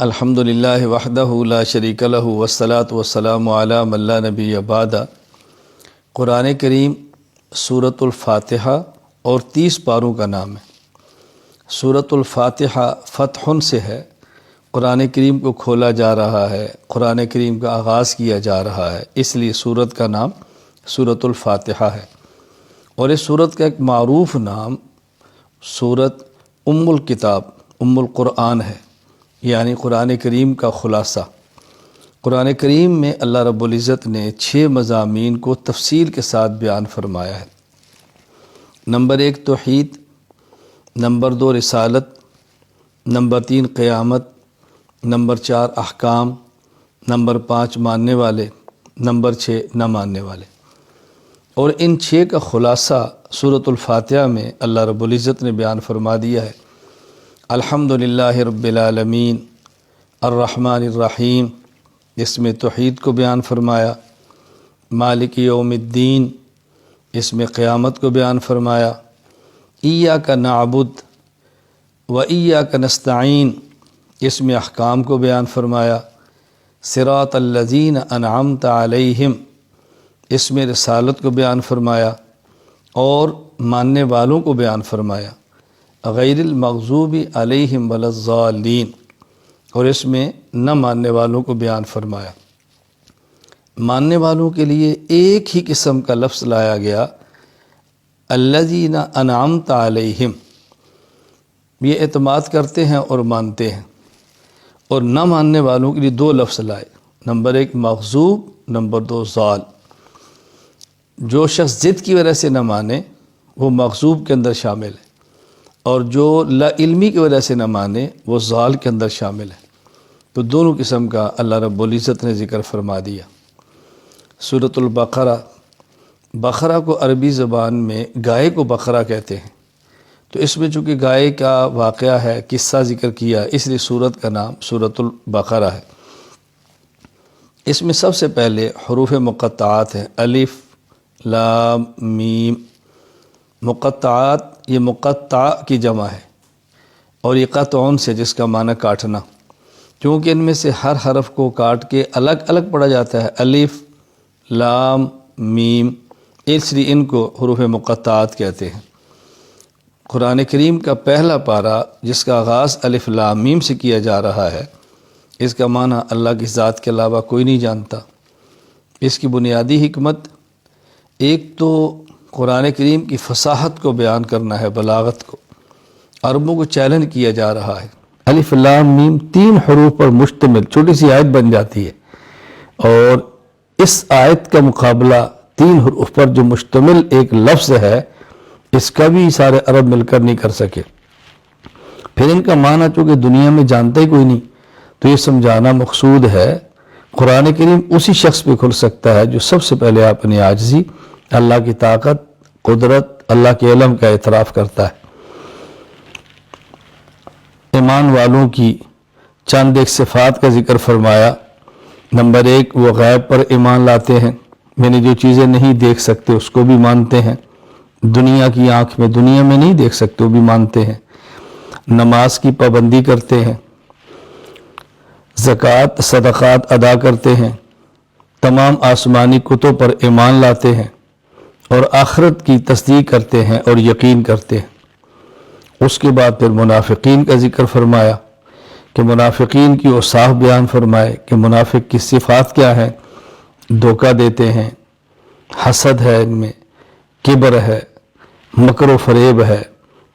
الحمدللہ وحدہ لا شریک لہ والصلاة والسلام علی من لا نبی بعد۔ قرآن کریم سورۃ الفاتحہ اور 30 پاروں کا نام ہے۔ سورۃ الفاتحہ فتح سے ہے، قرآن کریم کو کھولا جا رہا ہے، قرآن کریم کا آغاز کیا جا رہا ہے، اس لیے سورت کا نام سورۃ الفاتحہ ہے۔ اور اس سورت کا ایک معروف نام سورت ام الکتاب، ام القرآن ہے، یعنی قرآن کریم کا خلاصہ۔ قرآن کریم میں اللہ رب العزت نے 6 مضامین کو تفصیل کے ساتھ بیان فرمایا ہے۔ نمبر 1 توحید، نمبر 2 رسالت، نمبر 3 قیامت، نمبر 4 احکام، نمبر 5 ماننے والے، نمبر 6 نہ ماننے والے۔ اور ان 6 کا خلاصہ سورۃ الفاتحہ میں اللہ رب العزت نے بیان فرما دیا ہے۔ الحمدللہ رب العالمین الرحمن الرحیم، اس میں توحید کو بیان فرمایا۔ مالک یوم الدین، اس میں قیامت کو بیان فرمایا۔ ایاک نعبد و ایاک نستعین، اس میں احکام کو بیان فرمایا۔ صراط الذین انعمت علیہم، اس میں رسالت کو بیان فرمایا اور ماننے والوں کو بیان فرمایا۔ غیر المغضوب علیہم ولا الضالین، اور اس میں نہ ماننے والوں کو بیان فرمایا۔ ماننے والوں کے لیے ایک ہی قسم کا لفظ لایا گیا، الذین انعمت علیہم، یہ اعتماد کرتے ہیں اور مانتے ہیں۔ اور نہ ماننے والوں کے لیے 2 لفظ لائے، نمبر 1 مغضوب، نمبر 2 ضال۔ جو شخص ضد کی وجہ سے نہ مانے وہ مغضوب کے اندر شامل ہے، اور جو لا علمی کی وجہ سے نہ مانے وہ ضال کے اندر شامل ہے۔ تو دونوں قسم کا اللہ رب العزت نے ذکر فرما دیا۔ سورۃ البقرہ، بقرہ کو عربی زبان میں گائے کو بقرہ کہتے ہیں، تو اس میں چونکہ گائے کا واقعہ ہے، قصہ ذکر کیا، اس لیے سورت کا نام سورۃ البقرہ ہے۔ اس میں سب سے پہلے حروف مقطعات ہیں، الف لام میم۔ مقطعات، یہ مقطع کی جمع ہے، اور یہ قطعون سے، جس کا معنی کاٹنا، کیونکہ ان میں سے ہر حرف کو کاٹ کے الگ الگ پڑھا جاتا ہے، الف لام میم، اس لیے ان کو حروف مقطعات کہتے ہیں۔ قرآن کریم کا پہلا پارہ جس کا آغاز الف لام میم سے کیا جا رہا ہے، اس کا معنی اللہ کی ذات کے علاوہ کوئی نہیں جانتا۔ اس کی بنیادی حکمت ایک تو قرآن کریم کی فصاحت کو بیان کرنا ہے، بلاغت کو۔ عربوں کو چیلنج کیا جا رہا ہے۔ الف لام میم 3 حروف پر مشتمل چھوٹی سی آیت بن جاتی ہے، اور اس آیت کا مقابلہ 3 حروف پر جو مشتمل ایک لفظ ہے، اس کا بھی سارے عرب مل کر نہیں کر سکے۔ پھر ان کا معنی چونکہ دنیا میں جانتا ہی کوئی نہیں، تو یہ سمجھانا مقصود ہے قرآن کریم اسی شخص پہ کھل سکتا ہے جو سب سے پہلے اپنی عاجزی، اللہ کی طاقت، قدرت، اللہ کے علم کا اعتراف کرتا ہے۔ ایمان والوں کی چند ایک صفات کا ذکر فرمایا۔ نمبر 1 وہ غیب پر ایمان لاتے ہیں، یعنی جو چیزیں نہیں دیکھ سکتے اس کو بھی مانتے ہیں، دنیا کی آنکھ میں، دنیا میں نہیں دیکھ سکتے وہ بھی مانتے ہیں۔ نماز کی پابندی کرتے ہیں، زکوٰۃ صدقات ادا کرتے ہیں، تمام آسمانی کتب پر ایمان لاتے ہیں، اور آخرت کی تصدیق کرتے ہیں اور یقین کرتے ہیں۔ اس کے بعد پھر منافقین کا ذکر فرمایا کہ منافقین کی اوصاف بیان فرمائے کہ منافق کی صفات کیا ہیں۔ دھوکہ دیتے ہیں، حسد ہے ان میں، کبر ہے، مکر و فریب ہے،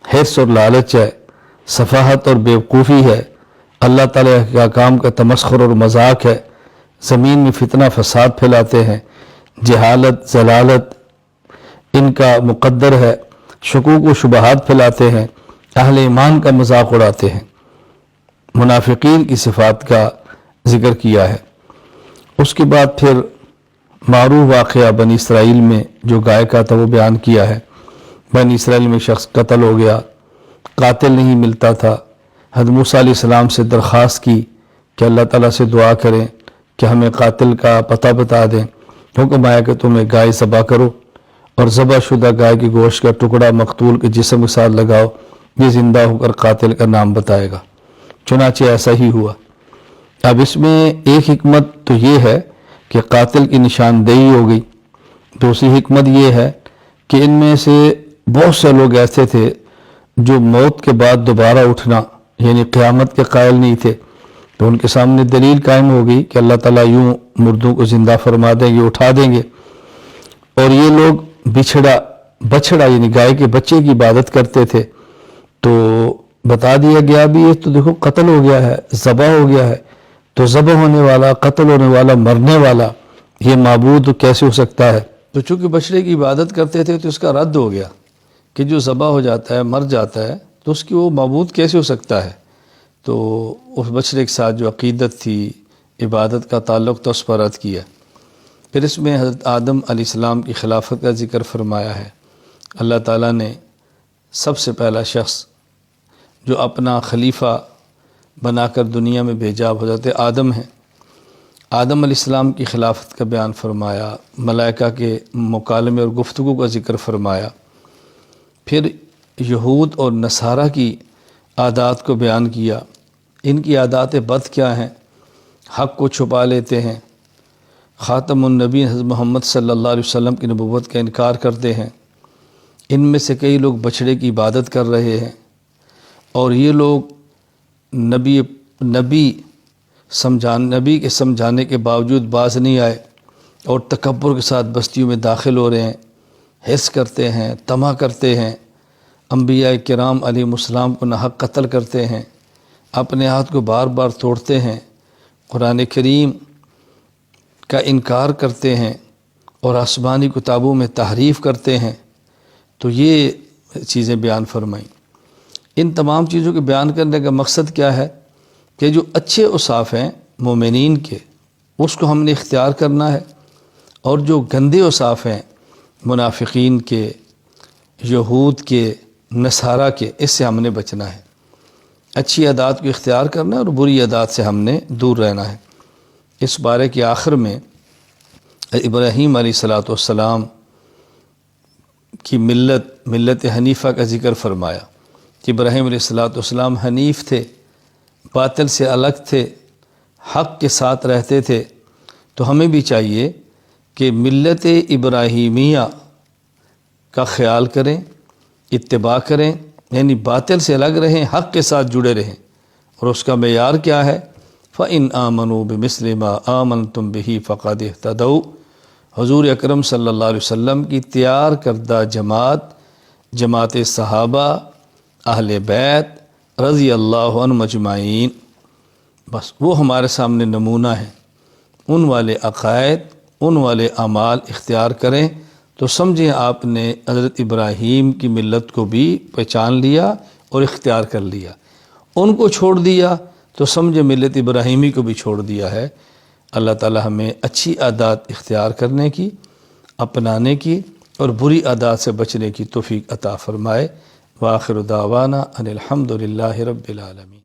حرص اور لالچ ہے، سفاہت اور بیوقوفی ہے، اللہ تعالیٰ کے احکام کا تمسخر اور مذاق ہے، زمین میں فتنہ فساد پھیلاتے ہیں، جہالت ضلالت ان کا مقدر ہے، شکوک و شبہات پھیلاتے ہیں، اہل ایمان کا مذاق اڑاتے ہیں۔ منافقین کی صفات کا ذکر کیا ہے۔ اس کے بعد پھر معروف واقعہ بنی اسرائیل میں جو گائے کا تھا وہ بیان کیا ہے۔ بنی اسرائیل میں شخص قتل ہو گیا، قاتل نہیں ملتا تھا، حضرت موسیٰ علیہ السلام سے درخواست کی کہ اللہ تعالیٰ سے دعا کریں کہ ہمیں قاتل کا پتہ بتا دیں۔ حکم آیا کہ تم ایک گائے ذبح کرو، اور ذبح شدہ گائے کے گوشت کا ٹکڑا مقتول کے جسم کے ساتھ لگاؤ، یہ زندہ ہو کر قاتل کا نام بتائے گا۔ چنانچہ ایسا ہی ہوا۔ اب اس میں ایک حکمت تو یہ ہے کہ قاتل کی نشاندہی ہو گئی، دوسری حکمت یہ ہے کہ ان میں سے بہت سے لوگ ایسے تھے جو موت کے بعد دوبارہ اٹھنا یعنی قیامت کے قائل نہیں تھے، تو ان کے سامنے دلیل قائم ہو گئی کہ اللہ تعالیٰ یوں مردوں کو زندہ فرما دیں گے، اٹھا دیں گے۔ اور یہ لوگ بچھڑا یعنی گائے کے بچے کی عبادت کرتے تھے، تو بتا دیا گیا بھی یہ تو دیکھو قتل ہو گیا ہے، ذبح ہو گیا ہے، تو ذبح ہونے والا، قتل ہونے والا، مرنے والا یہ معبود کیسے ہو سکتا ہے؟ تو چونکہ بچڑے کی عبادت کرتے تھے تو اس کا رد ہو گیا کہ جو ذبح ہو جاتا ہے، مر جاتا ہے، تو اس کی وہ معبود کیسے ہو سکتا ہے؟ تو اس بچڑے کے ساتھ جو عقیدت تھی، عبادت کا تعلق تو اس پر رد کیا۔ پھر اس میں حضرت آدم علیہ السلام کی خلافت کا ذکر فرمایا ہے۔ اللہ تعالیٰ نے سب سے پہلا شخص جو اپنا خلیفہ بنا کر دنیا میں بھیجا وہ حضرت آدم ہیں۔ آدم علیہ السلام کی خلافت کا بیان فرمایا، ملائکہ کے مکالمے اور گفتگو کا ذکر فرمایا، پھر یہود اور نصارہ کی عادات کو بیان کیا۔ ان کی عادات بد کیا ہیں؟ حق کو چھپا لیتے ہیں، خاتم النبی حضرت محمد صلی اللہ علیہ وسلم کی نبوت کا انکار کرتے ہیں۔ ان میں سے کئی لوگ بچڑے کی عبادت کر رہے ہیں، اور یہ لوگ نبی کے سمجھانے کے باوجود باز نہیں آئے اور تکبر کے ساتھ بستیوں میں داخل ہو رہے ہیں، حس کرتے ہیں، طمع کرتے ہیں، انبیاء کرام علیہ السلام کو ناحق قتل کرتے ہیں، اپنے ہاتھ کو بار بار توڑتے ہیں، قرآن کریم کا انکار کرتے ہیں اور آسمانی کتابوں میں تحریف کرتے ہیں۔ تو یہ چیزیں بیان فرمائیں۔ ان تمام چیزوں کے بیان کرنے کا مقصد کیا ہے کہ جو اچھے اوصاف ہیں مومنین کے اس کو ہم نے اختیار کرنا ہے، اور جو گندے اوصاف ہیں منافقین کے، یہود کے، نصارہ کے، اس سے ہم نے بچنا ہے۔ اچھی عادات کو اختیار کرنا ہے اور بری عادات سے ہم نے دور رہنا ہے۔ اس بارے کے آخر میں ابراہیم علیہ السلام کی ملت حنیفہ کا ذکر فرمایا کہ ابراہیم علیہ السلام حنیف تھے، باطل سے الگ تھے، حق کے ساتھ رہتے تھے۔ تو ہمیں بھی چاہیے کہ ملت ابراہیمیہ کا خیال کریں، اتباع کریں، یعنی باطل سے الگ رہیں، حق کے ساتھ جڑے رہیں۔ اور اس کا معیار کیا ہے؟ فَإِنْ آمَنُوا بِمِثْلِ مَا آمَنْتُمْ بِهِ فَقَدِ اهْتَدَوْا۔ حضور اکرم صلی اللہ علیہ وسلم کی تیار کردہ جماعت صحابہ، اہل بیت رضی اللہ عنہم اجمعین، بس وہ ہمارے سامنے نمونہ ہیں۔ ان والے عقائد، ان والے اعمال اختیار کریں تو سمجھیں آپ نے حضرت ابراہیم کی ملت کو بھی پہچان لیا اور اختیار کر لیا۔ ان کو چھوڑ دیا تو سمجھے ملت ابراہیمی کو بھی چھوڑ دیا ہے۔ اللہ تعالی ہمیں اچھی عادات اختیار کرنے کی، اپنانے کی، اور بری عادات سے بچنے کی توفیق عطا فرمائے۔ وآخر دعوانا ان الحمد للہ رب العالمین۔